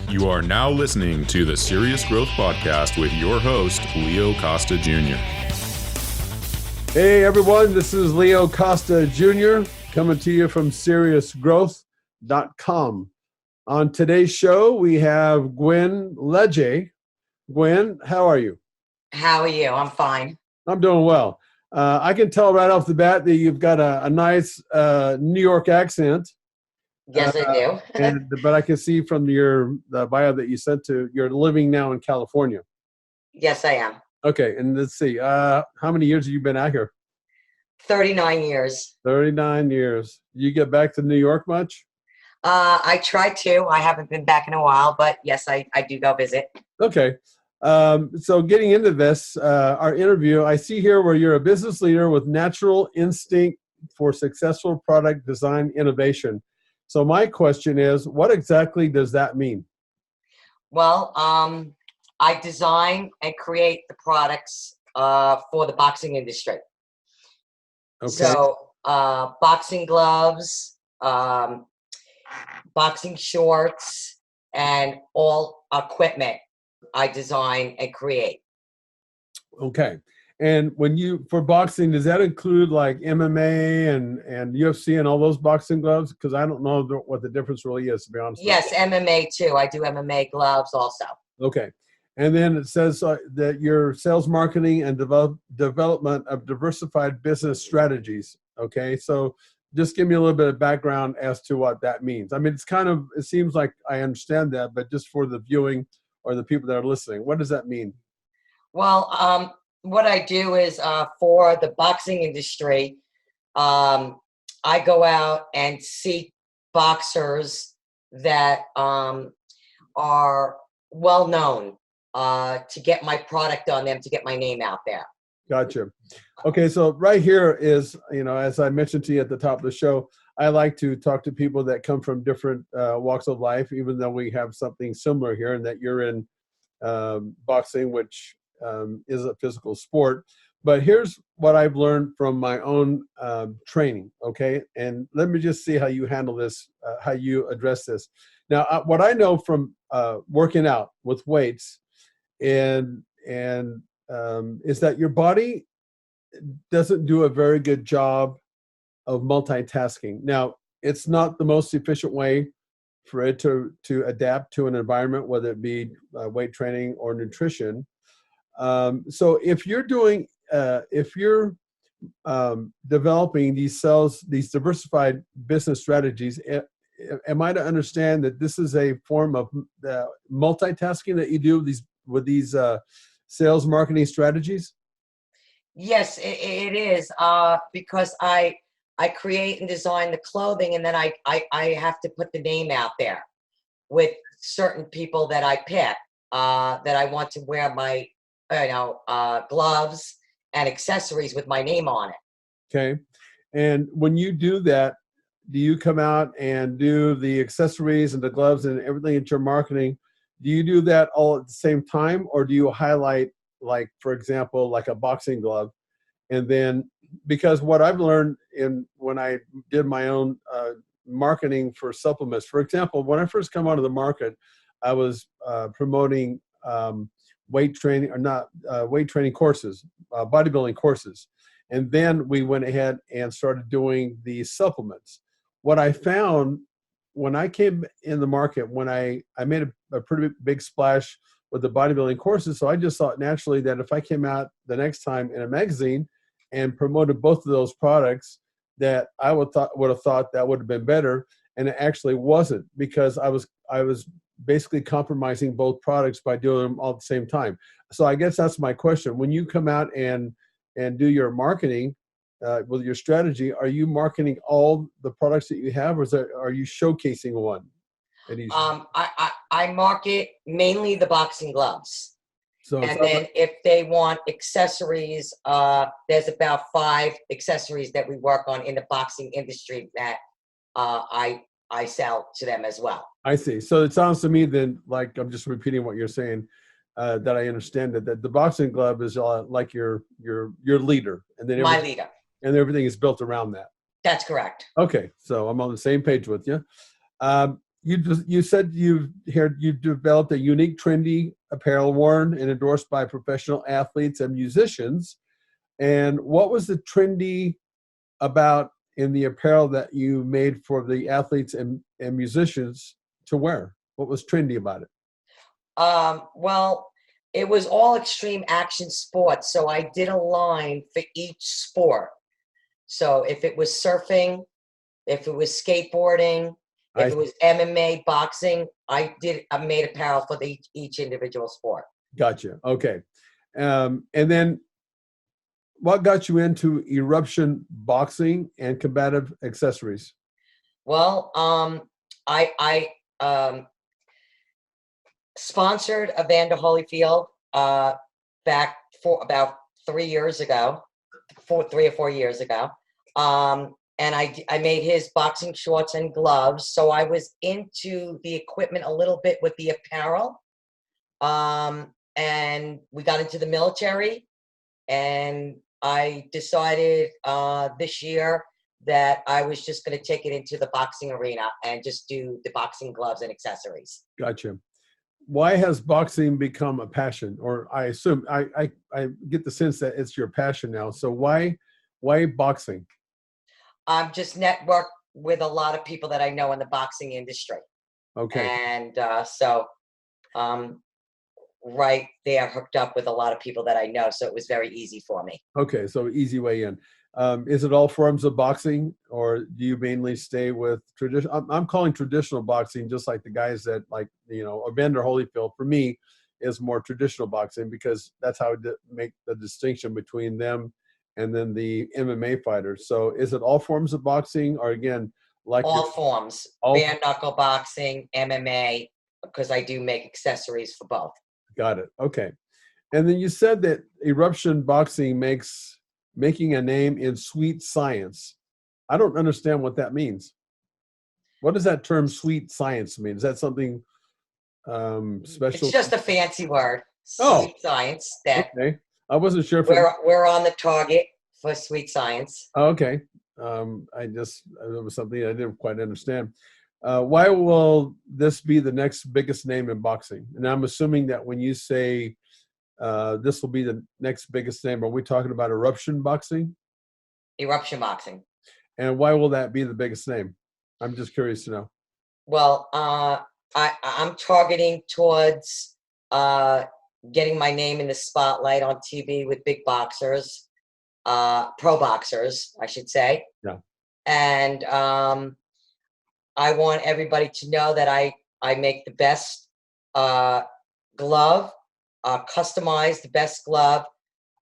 You are now listening to the Serious Growth Podcast with your host, Leo Costa Jr. Hey everyone, this is Leo Costa Jr. coming to you from SeriousGrowth.com. On today's show, we have Gwen Legge. Gwen, how are you? How are you? I'm fine. I'm doing well. I can tell right off the bat that you've got a nice New York accent. Yes, I do. But I can see from the bio that you sent you're living now in California. Yes, I am. Okay, and let's see. How many years have you been out here? 39 years. 39 years. You get back to New York much? I try to. I haven't been back in a while, but yes, I do go visit. Okay. So getting into this, our interview, I see here where you're a business leader with natural instinct for successful product design innovation. So my question is, what exactly does that mean? Well, I design and create the products for the boxing industry. Okay. So boxing gloves, boxing shorts, and all equipment I design and create. Okay. And for boxing, does that include like MMA and UFC and all those boxing gloves? Because I don't know what the difference really is, to be honest. Yes, MMA too. I do MMA gloves also. Okay. And then it says that your sales, marketing, and development of diversified business strategies. Okay. So just give me a little bit of background as to what that means. I mean, it seems like I understand that, but just for the viewing or the people that are listening, what does that mean? Well, what I do is for the boxing industry, I go out and seek boxers that are well known to get my product on them, to get my name out there. Gotcha. Okay, so right here is, as I mentioned to you at the top of the show, I like to talk to people that come from different walks of life, even though we have something similar here, and that you're in boxing, which is a physical sport. But here's what I've learned from my own training, okay? And let me just see how you handle this, how you address this. Now, what I know from working out with weights and is that your body doesn't do a very good job of multitasking. Now, it's not the most efficient way for it to adapt to an environment, whether it be weight training or nutrition. So if you're developing these diversified business strategies, am I to understand that this is a form of multitasking that you do with these sales marketing strategies? Yes, it is because I create and design the clothing, and then I have to put the name out there with certain people that I pick that I want to wear my gloves and accessories with my name on it. Okay. And when you do that, do you come out and do the accessories and the gloves and everything that you're marketing? Do you do that all at the same time, or do you highlight, like, for example, like a boxing glove? And then, because what I've learned when I did my own marketing for supplements, for example, when I first come out of the market, I was promoting weight training courses, bodybuilding courses. And then we went ahead and started doing the supplements. What I found when I came in the market, when I made a pretty big splash with the bodybuilding courses, so I just thought naturally that if I came out the next time in a magazine and promoted both of those products, that I would have thought that would have been better. And it actually wasn't, because I was basically compromising both products by doing them all at the same time. So I guess that's my question. When you come out and do your marketing with your strategy, are you marketing all the products that you have, or are you showcasing one? I market mainly the boxing gloves. And then if they want accessories, there's about 5 accessories that we work on in the boxing industry that I sell to them as well. I see. So it sounds to me then, like, I'm just repeating what you're saying, that I understand that the boxing glove is like your leader, and then my leader, and everything is built around that. That's correct. Okay, so I'm on the same page with you. you said you've developed a unique, trendy apparel worn and endorsed by professional athletes and musicians. And what was the trendy about in the apparel that you made for the athletes and musicians to wear? What was trendy about it? Well, it was all extreme action sports, so I did a line for each sport. So if it was surfing, if it was skateboarding, if it was MMA, boxing, I made apparel for each individual sport. Gotcha. Okay. And then what got you into eruption boxing and combative accessories? Well, I sponsored Evander Holyfield back for about 3 or 4 years ago. And I made his boxing shorts and gloves. So I was into the equipment a little bit with the apparel. And we got into the military. And I decided this year that I was just going to take it into the boxing arena and just do the boxing gloves and accessories. Gotcha. Why has boxing become a passion? Or I assume I get the sense that it's your passion now. So why boxing? I'm just networked with a lot of people that I know in the boxing industry. Okay. And so right there hooked up with a lot of people that I know. So it was very easy for me. Okay. So easy way in. Is it all forms of boxing, or do you mainly stay with traditional? I'm calling traditional boxing, just like the guys that Evander Holyfield for me is more traditional boxing, because that's how I make the distinction between them and then the MMA fighters. So is it all forms of boxing, or again, like all forms, bare knuckle boxing, MMA, because I do make accessories for both. Got it. Okay. And then you said that eruption boxing making a name in sweet science. I don't understand what that means. What does that term sweet science mean? Is that something special? It's just a fancy word. Sweet science. That okay. I wasn't sure if we're on the target for sweet science. Okay. It was something I didn't quite understand. Why will this be the next biggest name in boxing? And I'm assuming that when you say this will be the next biggest name, are we talking about eruption boxing? Eruption boxing. And why will that be the biggest name? I'm just curious to know. Well, I'm targeting towards getting my name in the spotlight on TV with big boxers, pro boxers, I should say. Yeah. And I want everybody to know that I make the best glove, customize the best glove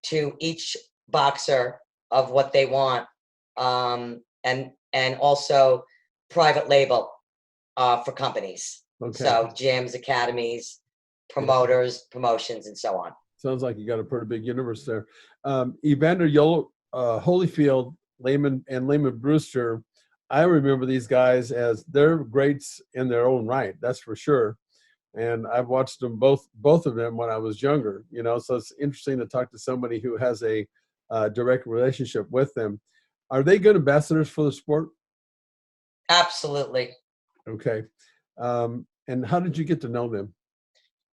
to each boxer of what they want, and also private label for companies. Okay. So gyms, academies, promoters, promotions, and so on. Sounds like you got a pretty big universe there. Evander Holyfield, Layman Brewster, I remember these guys as they're greats in their own right. That's for sure. And I've watched them both of them when I was younger. So it's interesting to talk to somebody who has a direct relationship with them. Are they good ambassadors for the sport? Absolutely. Okay. And how did you get to know them?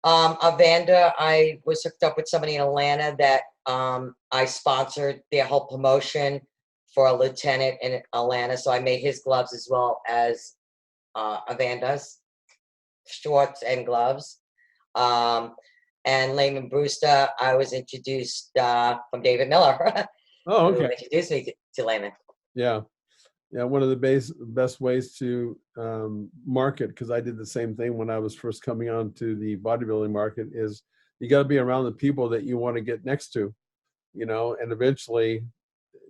Evander, I was hooked up with somebody in Atlanta that I sponsored their whole promotion for a lieutenant in Atlanta. So I made his gloves as well as Evander's shorts and gloves. And Layman Brewster, I was introduced from David Miller. Oh, okay. Who introduced me to Layman. Yeah. One of the best ways to market, because I did the same thing when I was first coming on to the bodybuilding market, is you got to be around the people that you want to get next to, and eventually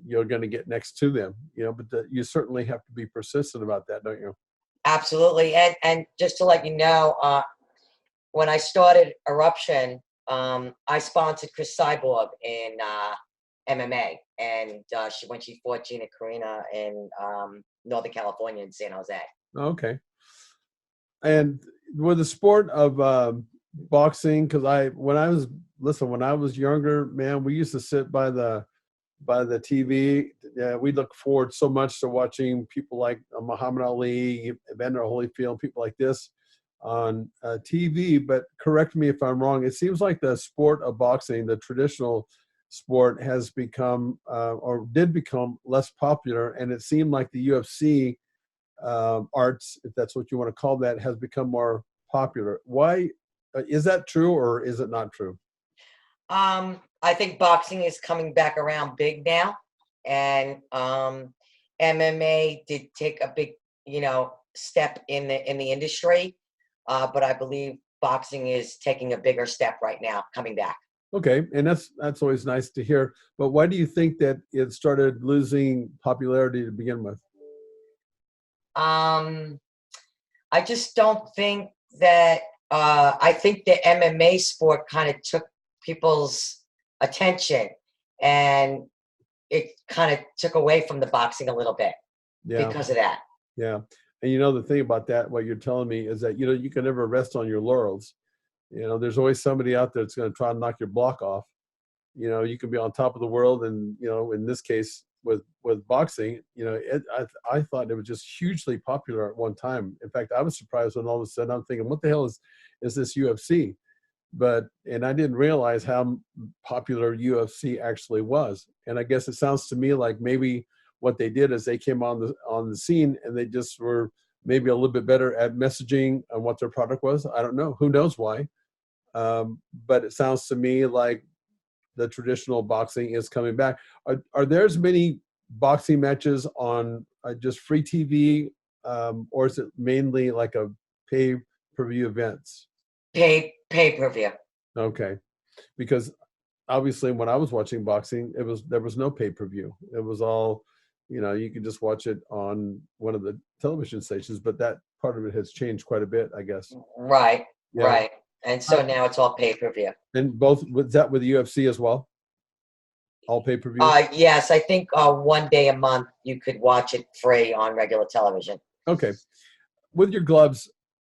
you're going to get next to them, but you certainly have to be persistent about that, don't you? Absolutely. And just to let you know, when I started Eruption, I sponsored Chris Cyborg in MMA, and when she fought Gina Carino in Northern California in San Jose. Okay. And with the sport of boxing, because when I was younger, man, we used to sit by the by the TV. We look forward so much to watching people like Muhammad Ali, Evander Holyfield, people like this on TV. But correct me if I'm wrong. It seems like the sport of boxing, the traditional sport, has become or did become less popular, and it seemed like the UFC arts, if that's what you want to call that, has become more popular. Why is that true, or is it not true? I think boxing is coming back around big now, and MMA did take a big, step in the industry, but I believe boxing is taking a bigger step right now, coming back. Okay, and that's always nice to hear. But why do you think that it started losing popularity to begin with? I just don't think that. I think the MMA sport kind of took people's attention, and it kind of took away from the boxing a little bit because of that. Yeah. And the thing about that, what you're telling me is that, you can never rest on your laurels. There's always somebody out there that's going to try and knock your block off. You can be on top of the world. And, in this case with boxing, I thought it was just hugely popular at one time. In fact, I was surprised when all of a sudden I'm thinking, what the hell is this UFC? And I didn't realize how popular UFC actually was. And I guess it sounds to me like maybe what they did is they came on the scene, and they just were maybe a little bit better at messaging on what their product was. I don't know. Who knows why? But it sounds to me like the traditional boxing is coming back. Are there as many boxing matches on just free TV, or is it mainly like a pay-per-view events? Pay-per-view. Okay, because obviously when I was watching boxing, there was no pay-per-view. It was all, you could just watch it on one of the television stations. But that part of it has changed quite a bit, I guess. Right, Yeah. right. And so now it's all pay-per-view. And was that with the UFC as well? All pay-per-view? Yes, I think one day a month you could watch it free on regular television. Okay. With your gloves,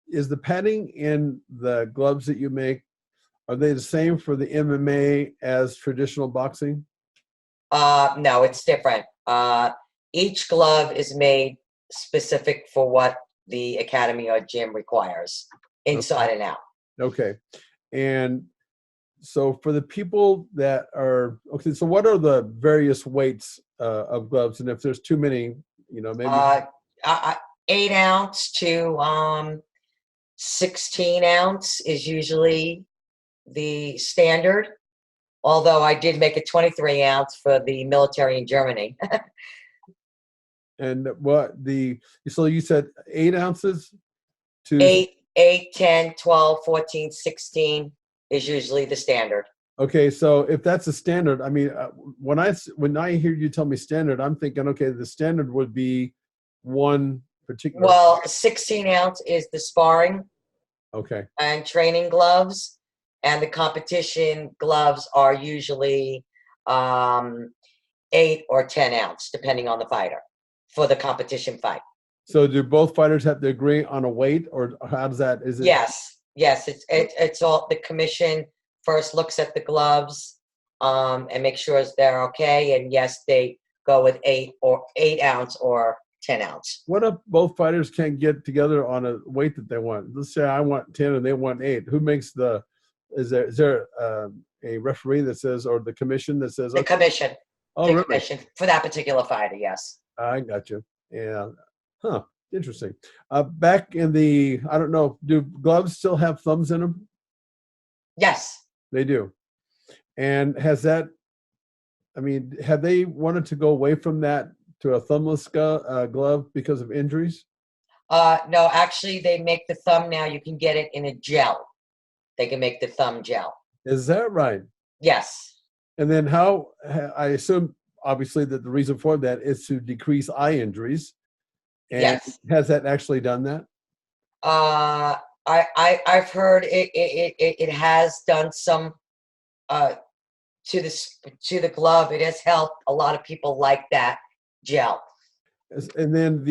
is the padding in the gloves that you make, are they the same for the MMA as traditional boxing? No, it's different. Each glove is made specific for what the academy or gym requires, inside and out. Okay. And so for the people that are, okay, so what are the various weights of gloves? And if there's too many, maybe. 8 ounce to 16 ounce is usually the standard. Although I did make a 23 ounce for the military in Germany. And so you said 8 ounces to 8, 10, 12, 14, 16 is usually the standard. Okay, so if that's a standard, I mean, when I hear you tell me standard, I'm thinking, okay, the standard would be one particular. Well, 16 ounce is the sparring. Okay. And training gloves, and the competition gloves are usually 8 or 10 ounce, depending on the fighter, for the competition fight. So do both fighters have to agree on a weight, or how does that? Is it? Yes. It's all the commission first looks at the gloves and make sure they're okay, and yes, they go with 8 ounce or 10 ounce. What if both fighters can't get together on a weight that they want? Let's say I want 10 and they want 8. Who makes is there a referee that says, or the commission that says? The commission. Oh, the really? Commission for that particular fighter, yes. I got you. Yeah. Huh. Interesting. Back in the, I don't know, do gloves still have thumbs in them? Yes. They do. And have they wanted to go away from that to a thumbless glove because of injuries? No, actually, they make the thumb now. You can get it in a gel. They can make the thumb gel. Is that right? Yes. And then I assume, obviously, that the reason for that is to decrease eye injuries. And yes. Has that actually done that? I've heard it has done some to the glove. It has helped a lot of people like that gel. And then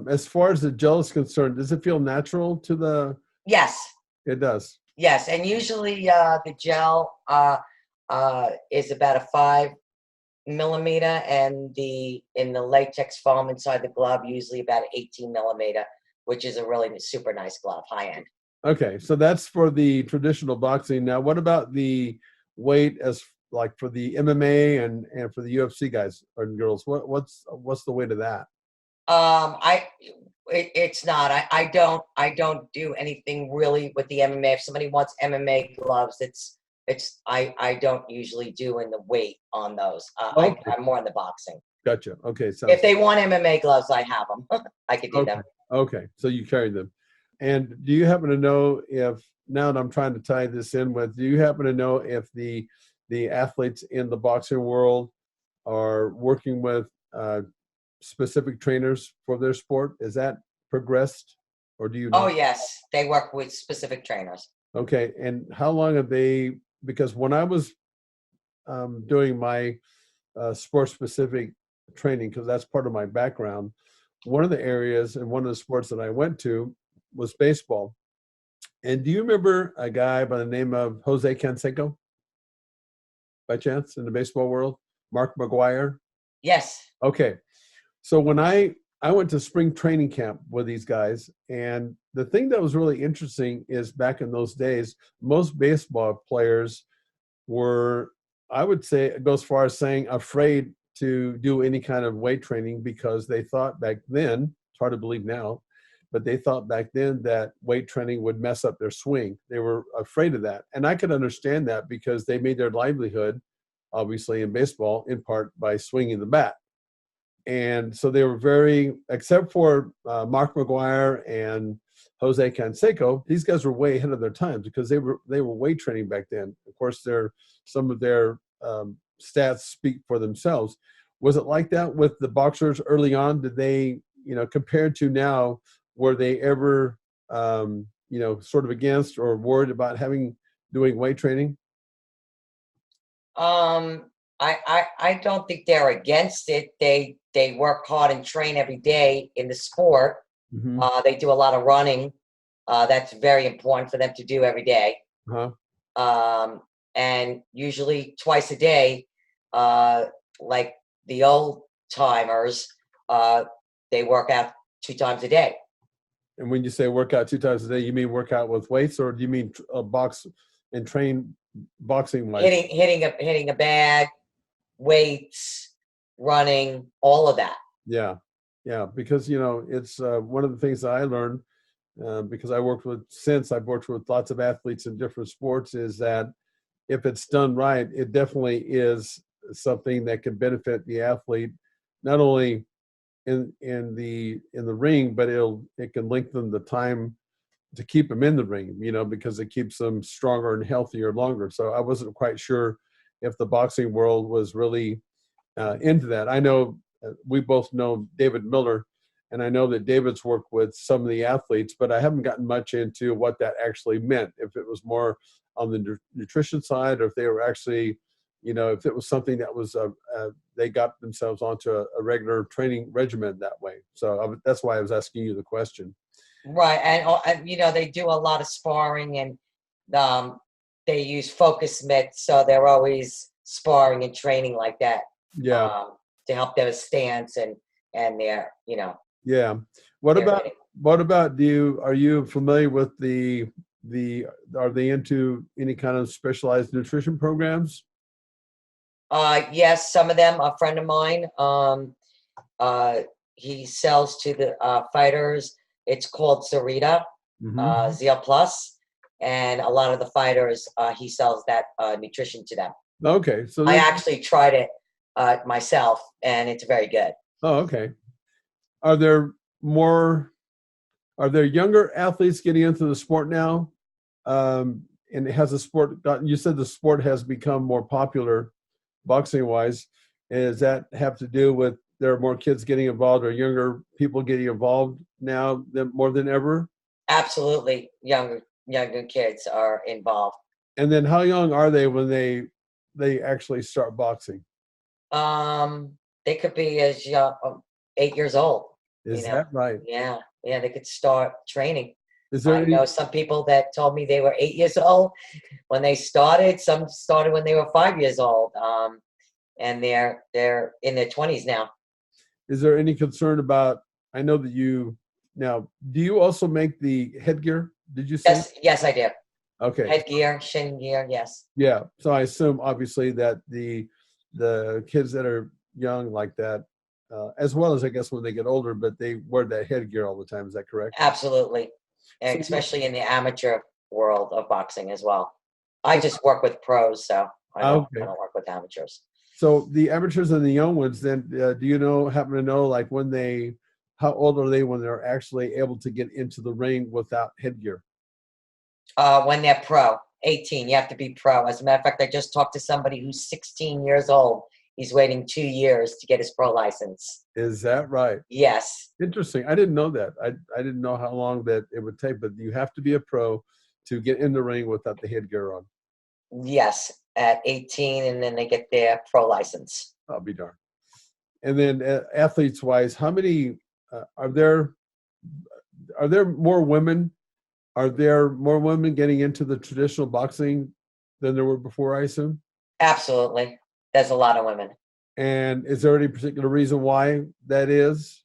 as far as the gel is concerned, does it feel natural to the? Yes. It does. Yes, and usually the gel is about a 5 millimeter, and in the latex foam inside the glove, usually about 18 millimeter, which is a really super nice glove, high end. Okay, so that's for the traditional boxing. Now, what about the weight as like for the MMA and for the UFC guys and girls? What's the weight of that? It's not. I don't do anything really with the MMA. If somebody wants MMA gloves, I don't usually do in the weight on those. Okay. I'm more in the boxing. Gotcha. Okay, so If they want MMA gloves, I have them. I could do them. Okay, so you carry them. And do you happen to know if, now that I'm trying to tie this in with, do you happen to know if the athletes in the boxing world are working with specific trainers for their sport? Is that progressed, or do you know? Oh yes, they work with specific trainers. Okay, and how long have they? Because when I was doing my sport-specific training, because that's part of my background, one of the areas and one of the sports that I went to was baseball. And do you remember a guy by the name of Jose Canseco, by chance, in the baseball world? Mark McGuire? Yes. Okay. So when I went to spring training camp with these guys, and the thing that was really interesting is back in those days, most baseball players were, I would say, go as far as saying, afraid to do any kind of weight training because they thought back then, it's hard to believe now, but they thought back then that weight training would mess up their swing. They were afraid of that. And I could understand that because they made their livelihood, obviously, in baseball, in part by swinging the bat. And so they were very, except for Mark McGuire and Jose Canseco, these guys were way ahead of their times because they were weight training back then. Of course, some of their stats speak for themselves. Was it like that with the boxers early on? Did they, compared to now, were they ever, sort of against or worried about doing weight training? I don't think they're against it. They work hard and train every day in the sport. Mm-hmm. They do a lot of running. That's very important for them to do every day. Uh-huh. And usually twice a day, like the old timers, they work out 2 times a day. And when you say work out 2 times a day, you mean work out with weights, or do you mean box and train boxing wise? Hitting a bag, weights, running, all of that. Yeah, because it's one of the things that I learned because I've worked with lots of athletes in different sports, is that if it's done right, it definitely is something that can benefit the athlete, not only in the ring, but it can lengthen the time to keep them in the ring, because it keeps them stronger and healthier longer. So I wasn't quite sure if the boxing world was really into that. I know we both know David Miller, and I know that David's worked with some of the athletes, but I haven't gotten much into what that actually meant. If it was more on the nutrition side, or if they were actually, if it was something that was they got themselves onto a regular training regimen that way. So that's why I was asking you the question. Right, and they do a lot of sparring, and they use focus mitts, so they're always sparring and training like that. Yeah. To help their stance and their, Yeah. What about are you familiar with are they into any kind of specialized nutrition programs? Yes, some of them. A friend of mine, he sells to the fighters. It's called Zarita, Mm-hmm. Zeal Plus, and a lot of the fighters, he sells that nutrition to them. Okay, so I actually tried it myself, and it's very good. Oh, okay. Are there younger athletes getting into the sport now? And has the sport you said the sport has become more popular boxing wise. Does that have to do with there are more kids getting involved, or younger people getting involved now more than ever? Absolutely. Younger kids are involved. And then how young are they when they actually start boxing? They could be as young, 8 years old. Is that right? Yeah, they could start training. Is there I know some people that told me they were 8 years old when they started. Some started when they were 5 years old. and they're in their 20s now. Is there any concern about? I know that you now. Do you also make the headgear? Did you say? Yes, I do. Okay. Headgear, shin gear, yes. Yeah. So I assume obviously that the kids that are young like that, as well as I guess when they get older, but they wear that headgear all the time. Is that correct? Absolutely, So, especially in the amateur world of boxing as well. I just work with pros, so I don't work with amateurs. So the amateurs and the young ones, then, do you happen to know, like how old are they when they're actually able to get into the ring without headgear? When they're pro, 18, you have to be pro. As a matter of fact, I just talked to somebody who's 16 years old. He's waiting 2 years to get his pro license. Is that right? Yes. Interesting. I didn't know that. I didn't know how long that it would take, but you have to be a pro to get in the ring without the headgear on. Yes, at 18, and then they get their pro license. I'll be darned. And then athletes wise, how many are there? Are there more women? Are there more women getting into the traditional boxing than there were before, I assume? Absolutely. There's a lot of women. And is there any particular reason why that is?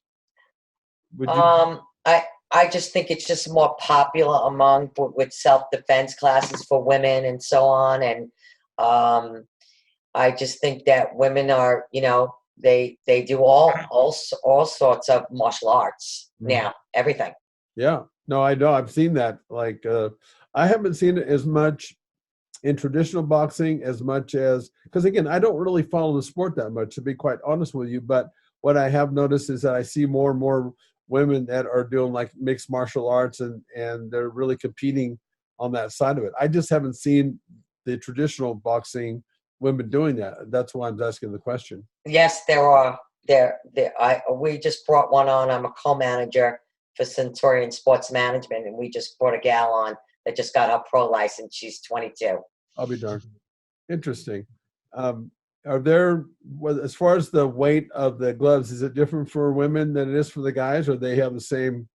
I just think it's just more popular among with self-defense classes for women and so on. And I just think that women are, they do all sorts of martial arts now, everything. Yeah, no, I know. I've seen that. Like, I haven't seen it as much in traditional boxing as much as, because again, I don't really follow the sport that much, to be quite honest with you. But what I have noticed is that I see more and more women that are doing like mixed martial arts, and they're really competing on that side of it. I just haven't seen the traditional boxing women doing that. That's why I'm asking the question. Yes, there are. We just brought one on. I'm a co-manager for Centurion Sports Management, and we just brought a gal on that just got her pro license. She's 22. I'll be darned. Interesting. Are there, as far as the weight of the gloves, is it different for women than it is for the guys, or they have the same?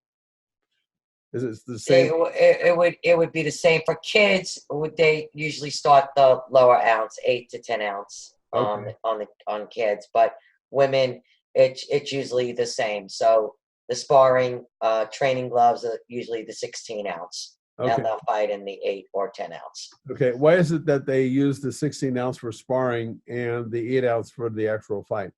Is it the same? It would be the same for kids. They usually start the lower ounce, 8 to 10 ounce on kids, but women, it's usually the same. So the sparring training gloves are usually the 16 ounce. Okay. And they'll fight in the 8 or 10 ounce. Okay. Why is it that they use the 16 ounce for sparring and the 8 ounce for the actual fight?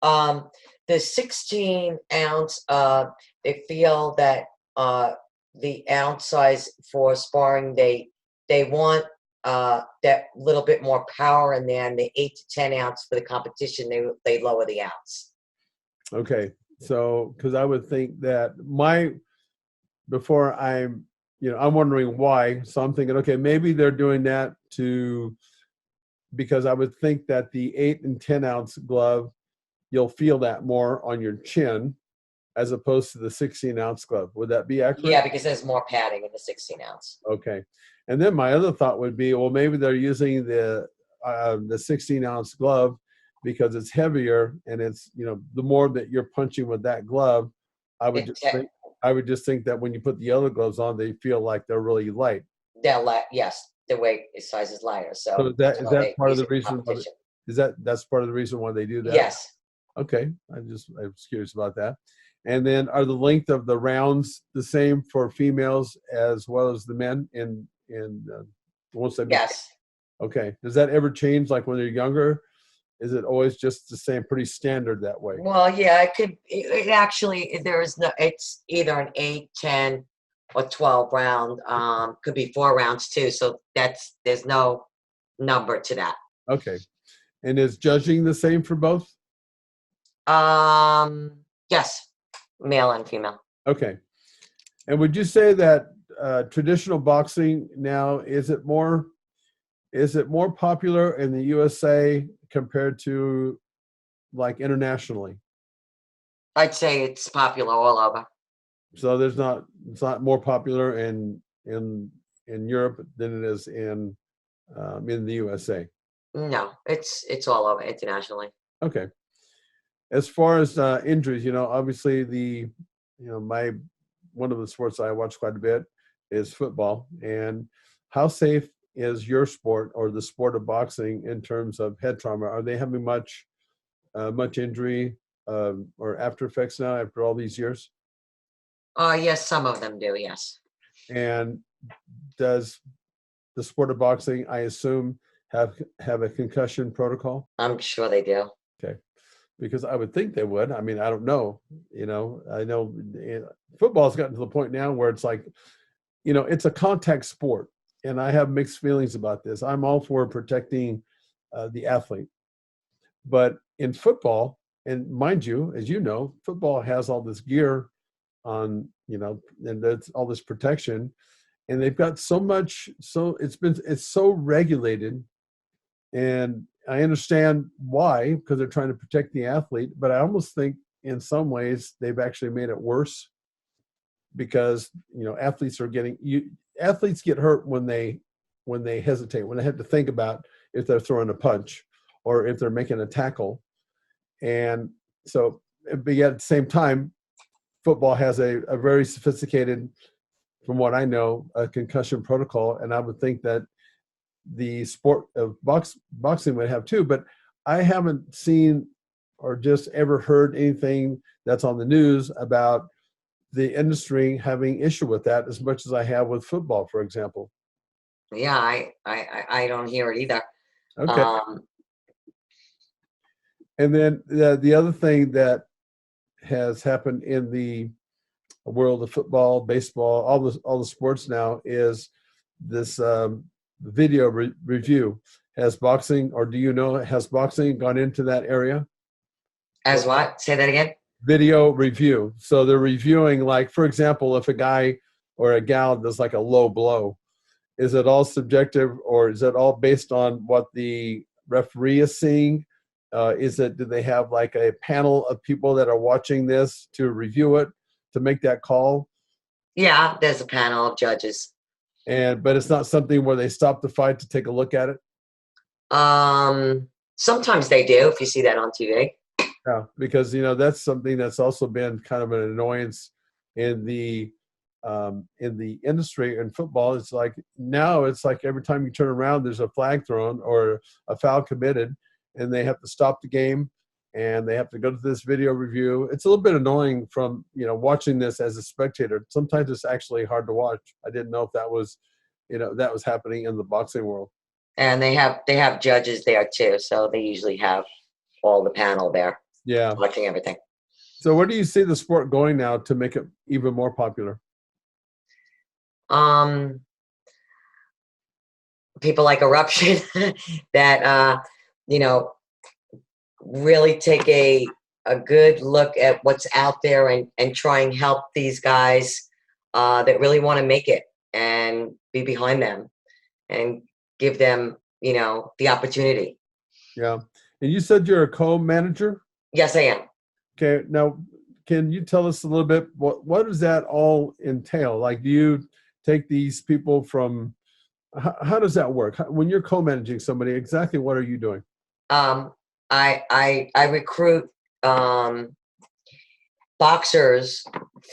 The 16 ounce, they feel that the ounce size for sparring, they want that little bit more power in there, and the 8 to 10 ounce for the competition, they lower the ounce. Okay. So, because I would think that I'm wondering why. So I'm thinking, okay, maybe they're doing that because I would think that the 8 and 10 ounce glove, you'll feel that more on your chin as opposed to the 16 ounce glove. Would that be accurate? Yeah, because there's more padding in the 16 ounce. Okay. And then my other thought would be, well, maybe they're using the 16 ounce glove because it's heavier, and it's, the more that you're punching with that glove, I would just think that when you put the other gloves on, they feel like they're really light. They're light, yes. The weight size is lighter. So is that part of the reason? That's part of the reason why they do that? Yes. Okay. I was curious about that. And then, are the length of the rounds the same for females as well as the men? Yes. Okay. Does that ever change? Like when they're younger, is it always just the same, pretty standard that way? Well, yeah, it could. It actually, it's either an 8, 10, or 12 round. Could be 4 rounds too. So there's no number to that. Okay. And is judging the same for both? Yes, male and female. Okay. And would you say that traditional boxing now, is it more popular in the USA compared to like internationally? I'd say it's popular all over. So it's not more popular in Europe than it is in the USA. No, it's all over internationally. Okay. As far as injuries, obviously one of the sports I watch quite a bit is football. And how safe is your sport or the sport of boxing in terms of head trauma? Are they having much injury or after effects now after all these years? Yes, some of them do. Yes. And does the sport of boxing, I assume, have a concussion protocol? I'm sure they do. Okay, because I would think they would. I mean, I don't know. I know football's gotten to the point now where it's like, it's a contact sport, and I have mixed feelings about this. I'm all for protecting the athlete, but in football, and mind you, as you know, football has all this gear on, and that's all this protection, and they've got so much. So it's so regulated, and I understand why, because they're trying to protect the athlete. But I almost think in some ways they've actually made it worse because athletes get hurt when they hesitate, when they have to think about if they're throwing a punch or if they're making a tackle. And so, but yet at the same time, football has a very sophisticated, from what I know, a concussion protocol, and I would think that the sport of boxing would have too. But I haven't seen or just ever heard anything that's on the news about the industry having issue with that as much as I have with football, for example. Yeah, I don't hear it either. Okay. And then the other thing that has happened in the world of football, baseball, all the sports now is this video review. Has boxing, or do you know, has boxing gone into that area? As what? Say that again. Video review. So they're reviewing, like, for example, if a guy or a gal does like a low blow, is it all subjective or is it all based on what the referee is seeing? Do they have like a panel of people that are watching this to review it, to make that call? Yeah, there's a panel of judges. But it's not something where they stop the fight to take a look at it? Sometimes they do, if you see that on TV. Yeah, because that's something that's also been kind of an annoyance in the industry in football. It's like now it's like every time you turn around, there's a flag thrown or a foul committed, and they have to stop the game and they have to go to this video review. It's a little bit annoying from watching this as a spectator. Sometimes it's actually hard to watch. I didn't know if that was that was happening in the boxing world. And they have judges there too, so they usually have all the panel there. Yeah, watching everything. So where do you see the sport going now to make it even more popular? People like Eruption that really take a good look at what's out there and try and help these guys that really want to make it and be behind them and give them the opportunity. Yeah. And you said you're a co-manager? Yes, I am. Okay. Now, can you tell us a little bit, what does that all entail? Like, do you take these people from, how does that work? When you're co-managing somebody, exactly what are you doing? I recruit boxers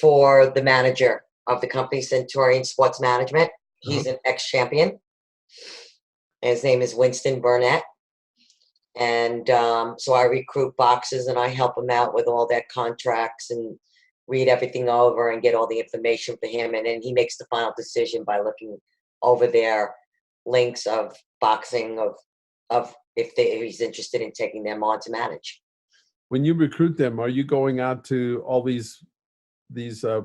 for the manager of the company, Centurion Sports Management. He's an ex-champion. His name is Winston Burnett. And so I recruit boxers and I help them out with all their contracts and read everything over and get all the information for him. And then he makes the final decision by looking over their links of boxing, of if he's interested in taking them on to manage. When you recruit them, are you going out to all these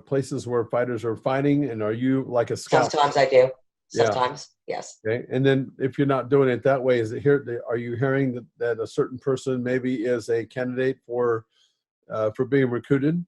places where fighters are fighting, and are you like a scout? Sometimes I do. Sometimes, yes. Okay, and then if you're not doing it that way, are you hearing that a certain person maybe is a candidate for being recruited?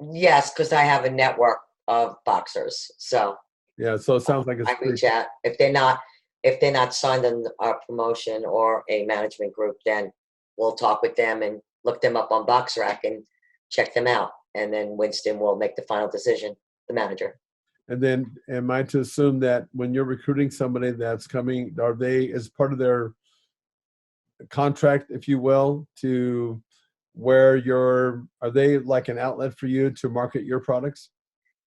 Yes, because I have a network of boxers. So yeah, so it sounds like it's I reach out. If they're not signed on a promotion or a management group, then we'll talk with them and look them up on BoxRec and check them out. And then Winston will make the final decision, the manager. And then am I to assume that when you're recruiting somebody that's coming, are they, as part of their contract, if you will, to where are they like an outlet for you to market your products?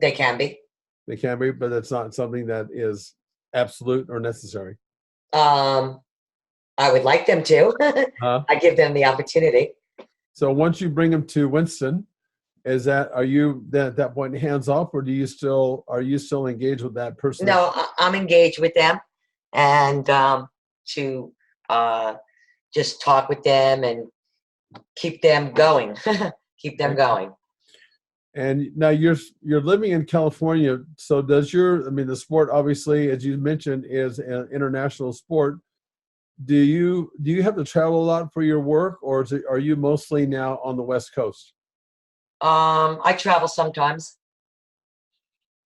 They can be. They can be, but it's not something that is absolute or necessary. Um, I would like them to. Huh? I give them the opportunity. So once you bring them to Winston, are you then at that point hands off, or are you still engaged with that person? No, I'm engaged with them, and to uh, just talk with them and keep them going. Keep them going. And now you're living in California, so the sport obviously, as you mentioned, is an international sport. Do you have to travel a lot for your work, or are you mostly now on the West Coast? I travel sometimes.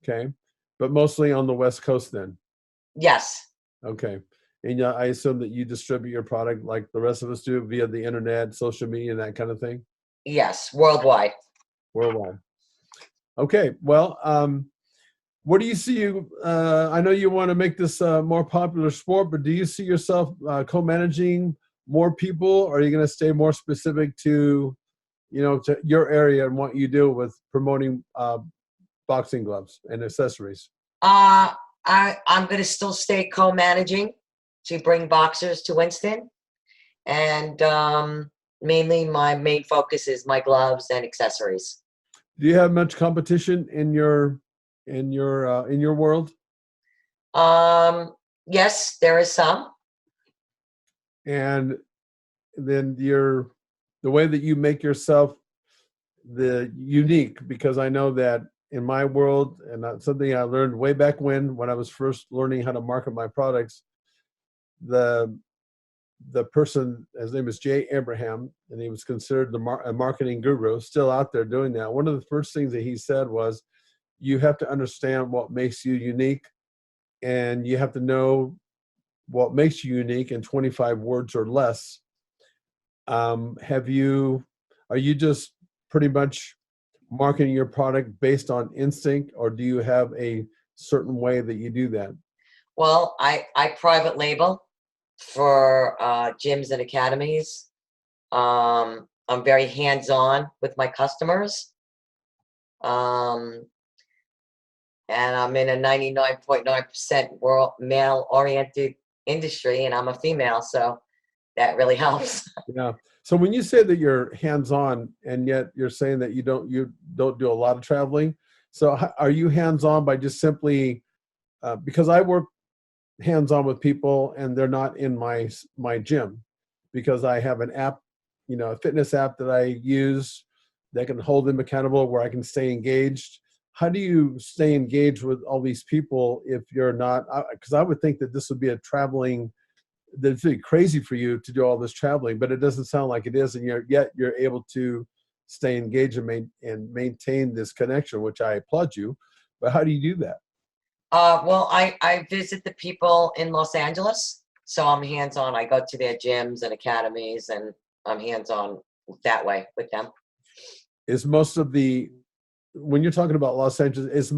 Okay, but mostly on the West Coast then. Yes. Okay, and I assume that you distribute your product like the rest of us do via the internet, social media, and that kind of thing. Yes, worldwide. Worldwide. Okay, well, what do you see? I know you want to make this a more popular sport, but do you see yourself co-managing more people, or are you going to stay more specific to your area and what you do with promoting boxing gloves and accessories? I'm going to still stay co-managing to bring boxers to Winston, and mainly my main focus is my gloves and accessories. Do you have much competition in your world? Yes, there is some. And then the way that you make yourself the unique, because I know that in my world, and that's something I learned way back when I was first learning how to market my products, the person, his name is Jay Abraham, and he was considered a marketing guru, still out there doing that. One of the first things that he said was, you have to understand what makes you unique, and you have to know what makes you unique in 25 words or less. Are you just pretty much marketing your product based on instinct, or do you have a certain way that you do that? Well, I private label for gyms and academies. I'm very hands-on with my customers. And I'm in a 99.9% world male-oriented industry, and I'm a female, so that really helps. Yeah. So when you say that you're hands-on, and yet you're saying that you don't do a lot of traveling, so are you hands-on by just simply because I work hands-on with people and they're not in my gym, because I have an app, a fitness app that I use that can hold them accountable, where I can stay engaged. How do you stay engaged with all these people if you're not? Because I would think that this would be that's really crazy for you to do all this traveling, but it doesn't sound like it is, and yet you're able to stay engaged and maintain this connection, which I applaud you. But how do you do that? Well, I visit the people in Los Angeles, so I'm hands-on. I go to their gyms and academies, and I'm hands-on that way with them. Is most of when you're talking about Los Angeles, is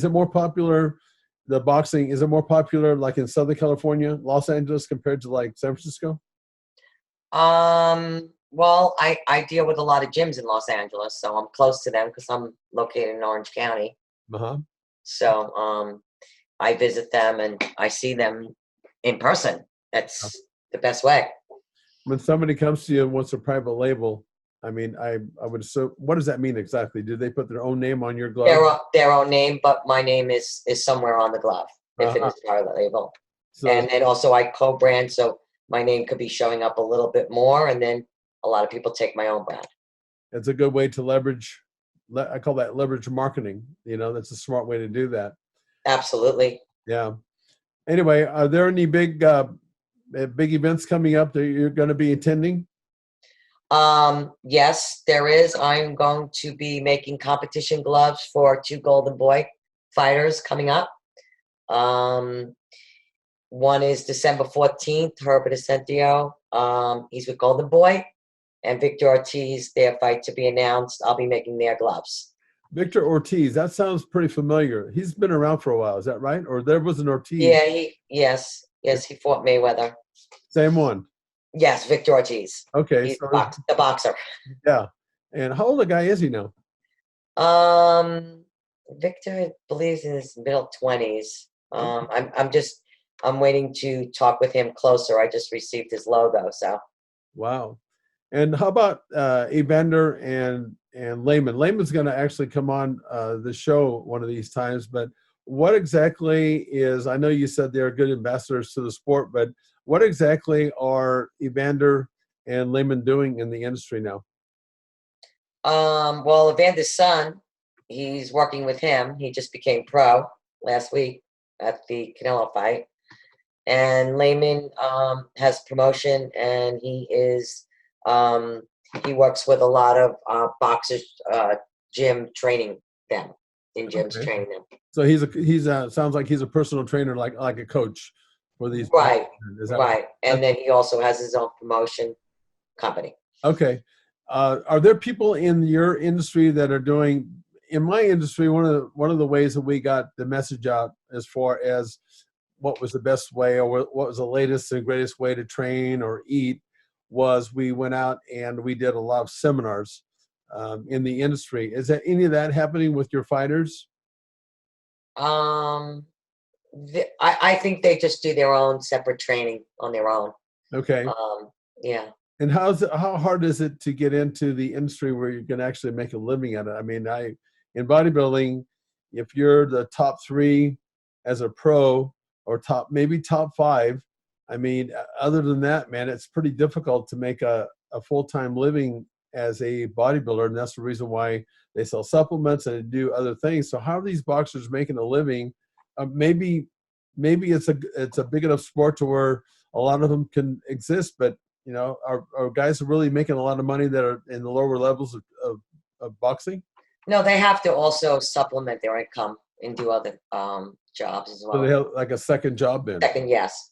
it more popular, the boxing, is it more popular like in Southern California, Los Angeles, compared to like San Francisco? Well, I deal with a lot of gyms in Los Angeles, so I'm close to them because I'm located in Orange County. Uh-huh. So I visit them and I see them in person. That's the best way. When somebody comes to you and wants a private label, I mean, I would assume, what does that mean exactly? Do they put their own name on your glove? Their own name, but my name is somewhere on the glove if it is private label. So, and also I co-brand, so my name could be showing up a little bit more, and then a lot of people take my own brand. it's a good way to leverage. I call that leverage marketing. That's a smart way to do that. Absolutely. Yeah. Anyway, are there any big events coming up that you're going to be attending? Yes, there is. I'm going to be making competition gloves for 2 Golden Boy fighters coming up. One is December 14th, Herbert Asencio. He's with Golden Boy. And Victor Ortiz, their fight to be announced. I'll be making their gloves. Victor Ortiz, that sounds pretty familiar. He's been around for a while, is that right? Or there was an Ortiz? Yeah, yes, he fought Mayweather. Same one. Yes, Victor Ortiz. Okay, He's the boxer. Yeah. And how old a guy is he now? Victor believes in his middle 20s. I'm just I'm waiting to talk with him closer. I just received his logo, so. Wow. And how about Evander and Layman? Layman's going to actually come on the show one of these times, but what exactly is, I know you said they're good ambassadors to the sport, but what exactly are Evander and Layman doing in the industry now? Well, Evander's son, he's working with him. He just became pro last week at the Canelo fight. And Layman has promotion, and he is he works with a lot of boxers, gym training them in gyms, Okay. training them. So sounds like he's a personal trainer, like a coach for these. Right, Is that right. And then he also has his own promotion company. okay? Are there people in your industry that are doing? In my industry, one of the ways that we got the message out as far as what was the best way or what was the latest and greatest way to train or eat was we went out and we did a lot of seminars in the industry. Is that any of that happening with your fighters? I think they just do their own separate training on their own. Okay. Yeah. And how hard is it to get into the industry where you can actually make a living at it? I mean, in bodybuilding, if you're the top 3 as a pro or maybe top 5, I mean, other than that, man, it's pretty difficult to make a full-time living as a bodybuilder, and that's the reason why they sell supplements and do other things. So how are these boxers making a living? Maybe it's a big enough sport to where a lot of them can exist, but you know, are guys really making a lot of money that are in the lower levels of boxing? No, they have to also supplement their income and do other jobs as well. So they have like a second job then. Second, yes.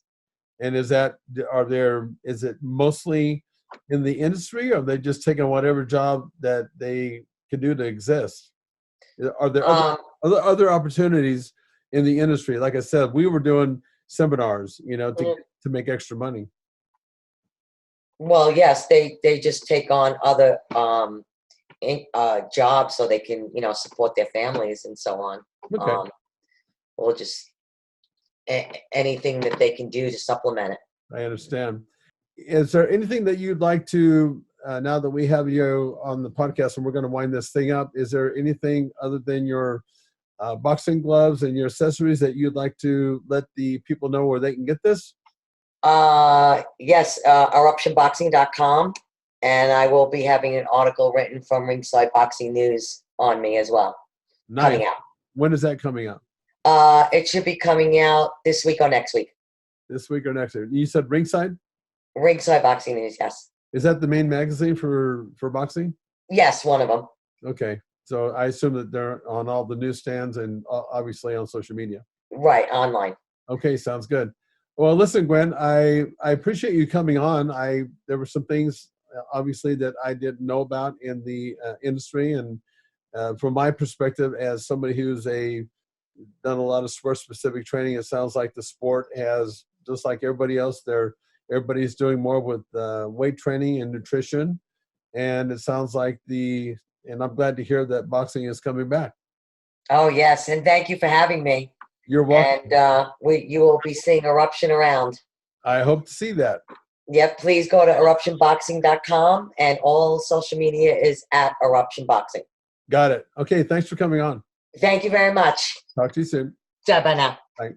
And is it mostly in the industry, or are they just taking whatever job that they can do to exist? Are there other opportunities in the industry? Like I said, we were doing seminars, you know, to make extra money. Well, yes, they just take on other jobs so they can, you know, support their families and so on. Okay. Or just anything that they can do to supplement it. I understand. Is there anything that you'd like to, now that we have you on the podcast and we're going to wind this thing up, is there anything other than your boxing gloves and your accessories that you'd like to let the people know where they can get this? Yes, eruptionboxing.com, and I will be having an article written from Ringside Boxing News on me as well. Nice. Coming out. When is that coming out? It should be coming out this week or next week. This week or next week. You said Ringside? Ringside Boxing News, yes. Is that the main magazine for boxing? Yes, one of them. Okay. So I assume that they're on all the newsstands and obviously on social media. Right, online. Okay, sounds good. Well, listen, Gwen, I appreciate you coming on. There were some things, obviously, that I didn't know about in the industry. And from my perspective, as somebody who's done a lot of sport-specific training, it sounds like the sport has, just like everybody else, everybody's doing more with weight training and nutrition. And it sounds like and I'm glad to hear that boxing is coming back. Oh, yes. And thank you for having me. You're welcome. And you will be seeing Eruption around. I hope to see that. Yep. Please go to eruptionboxing.com, and all social media is at Eruption Boxing. Got it. Okay. Thanks for coming on. Thank you very much. Talk to you soon. Bye now. Bye.